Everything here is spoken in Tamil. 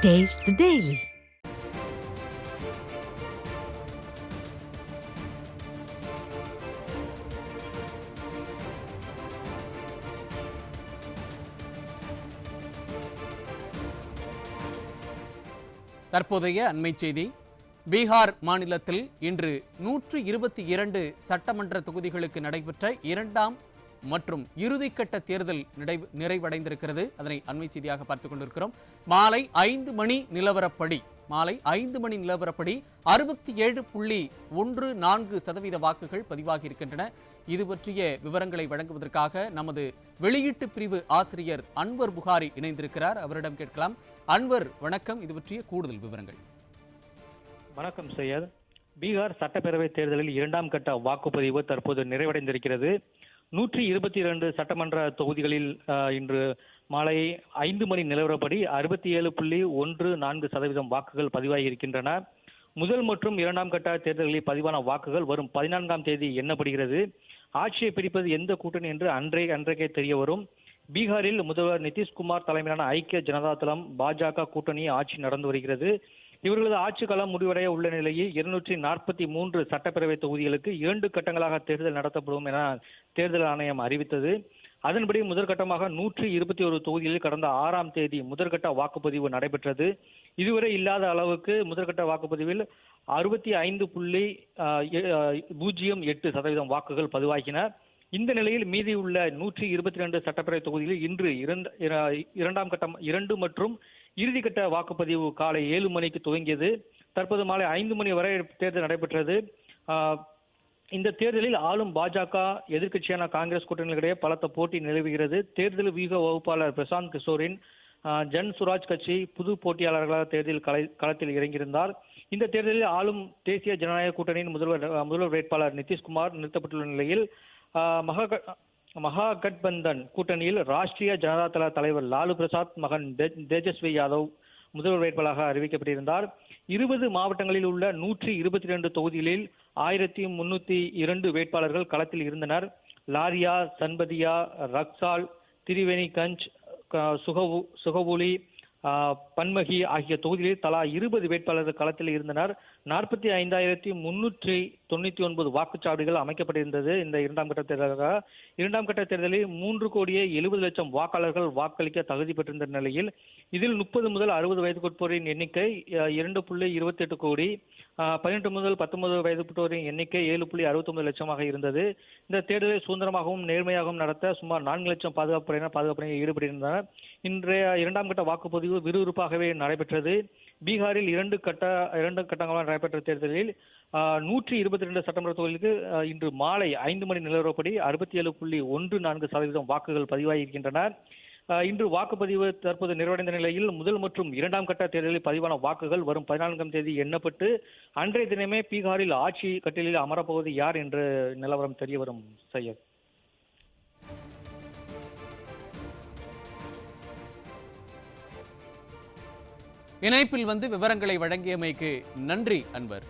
Taste the Daily. தற்போதைய அண்மை செய்தி. பீகார் மாநிலத்தில் இன்று 122 சட்டமன்ற தொகுதிகளுக்கு நடைபெற்ற இரண்டாம் மற்றும் இறுதிக்கட்ட தேர்தல் நிறைவடைந்திருக்கிறது. அதனை அண்மை செய்தியாக பார்த்துக் கொண்டிருக்கிறோம். மாலை 5 மணி நிலவரப்படி 67.14% வாக்குகள் பதிவாகி இருக்கின்றன. இது பற்றிய விவரங்களை வழங்குவதற்காக நமது வெளியீட்டு பிரிவு ஆசிரியர் அன்வர் புகாரி இணைந்திருக்கிறார். அவரிடம் கேட்கலாம். அன்வர், வணக்கம். இது பற்றிய கூடுதல் விவரங்கள். வணக்கம் சையத். பீகார் சட்டப்பேரவை தேர்தலில் இரண்டாம் கட்ட வாக்குப்பதிவு தற்போது நிறைவடைந்திருக்கிறது. 122 சட்டமன்ற தொகுதிகளில் இன்று மாலை 5 மணி நிலவரப்படி 67.14% வாக்குகள் பதிவாகி இருக்கின்றன. முதல் மற்றும் இரண்டாம் கட்ட தேர்தல்களில் பதிவான வாக்குகள் வரும் 14ஆம் தேதி எண்ணப்படுகிறது. ஆட்சியை பிடிப்பது எந்த கூட்டணி என்று அன்றைக்கே தெரிய வரும். பீகாரில் முதல்வர் நிதிஷ்குமார் தலைமையிலான ஐக்கிய ஜனதா தளம் பாஜக கூட்டணி ஆட்சி நடந்து வருகிறது. இவர்களது ஆட்சி காலம் முடிவடைய உள்ள நிலையில் 243 சட்டப்பேரவை தொகுதிகளுக்கு 2 கட்டங்களாக தேர்தல் நடத்தப்படும் என தேர்தல் ஆணையம் அறிவித்தது. அதன்படி முதற்கட்டமாக 121 தொகுதிகளில் கடந்த 6ஆம் தேதி முதற்கட்ட வாக்குப்பதிவு நடைபெற்றது. இதுவரை இல்லாத அளவுக்கு முதற்கட்ட வாக்குப்பதிவில் 65.08% வாக்குகள் பதிவாகின. இந்த நிலையில் மீதியுள்ள 122 சட்டப்பேரவை தொகுதிகளில் இன்று இரண்டாம் கட்டம் 2 மற்றும் இறுதிக்கட்ட வாக்குப்பதிவு காலை 7 மணிக்கு துவங்கியது. தற்போது மாலை 5 மணி வரை தேர்தல் நடைபெற்றது. இந்த தேர்தலில் ஆளும் பாஜக எதிர்க்கட்சியான காங்கிரஸ் கூட்டணிகளிடையே பலத்த போட்டி நிலவுகிறது. தேர்தல் வியூக வகுப்பாளர் பிரசாந்த் கிஷோரின் ஜன் சுராஜ் கட்சி புது போட்டியாளர்களாக தேர்தல் களத்தில் இறங்கியிருந்தார். இந்த தேர்தலில் ஆளும் தேசிய ஜனநாயக கூட்டணியின் முதல்வர் வேட்பாளர் நிதிஷ்குமார் நிறுத்தப்பட்டுள்ள நிலையில் மகாகட்பந்தன் கூட்டணியில் ராஷ்டிரிய ஜனதா தள தலைவர் லாலு பிரசாத் மகன் தேஜஸ்வி யாதவ் முதல்வர் வேட்பாளராக அறிவிக்கப்பட்டிருந்தார். 20 மாவட்டங்களில் உள்ள 122 தொகுதிகளில் 1302 வேட்பாளர்கள் களத்தில் இருந்தனர். லாரியா, சன்பதியா, ரக்சால், திரிவேணிகஞ்ச், சுகவுலி, பன்மகி ஆகிய தொகுதிகளில் தலா 20 வேட்பாளர்கள் களத்தில் இருந்தனர். 45,399 வாக்குச்சாவடிகள் அமைக்கப்பட்டிருந்தது. இந்த இரண்டாம் கட்ட தேர்தலில் 3,70,00,000 வாக்காளர்கள் வாக்களிக்க தகுதி பெற்றிருந்த நிலையில் இதில் 30 முதல் 60 வயதுக்குட்போரின் எண்ணிக்கை 2.28 கோடி, 18 முதல் 19 வயதுக்குட்போரின் எண்ணிக்கை 7.69 லட்சமாக இருந்தது. இந்த தேர்தலை சுதந்திரமாகவும் நேர்மையாகவும் நடத்த சுமார் 4 லட்சம் பாதுகாப்பு பணியில் ஈடுபட்டிருந்தனர். இன்றைய இரண்டாம் கட்ட வாக்குப்பதிவு விறுவிறுப்பாகவே நடைபெற்றது. பீகாரில் 2 கட்டங்களாக நடைபெற்ற தேர்தலில் 122 சட்டமன்ற தொகுதிகளுக்கு இன்று மாலை 5 மணி நிலவரப்படி 67.14% வாக்குகள் பதிவாகியிருக்கின்றன. இன்று வாக்குப்பதிவு தற்போது நிறைவடைந்த நிலையில் முதல் மற்றும் இரண்டாம் கட்ட தேர்தலில் பதிவான வாக்குகள் வரும் 14ஆம் தேதி எண்ணப்பட்டு அன்றைய தினமே பீகாரில் ஆட்சி கட்டிலில் அமரப்போவது யார் என்ற நிலவரம் தெரிய வரும். சையத், இணைப்பில் வந்து விவரங்களை வழங்கியமைக்கு நன்றி அன்வர்.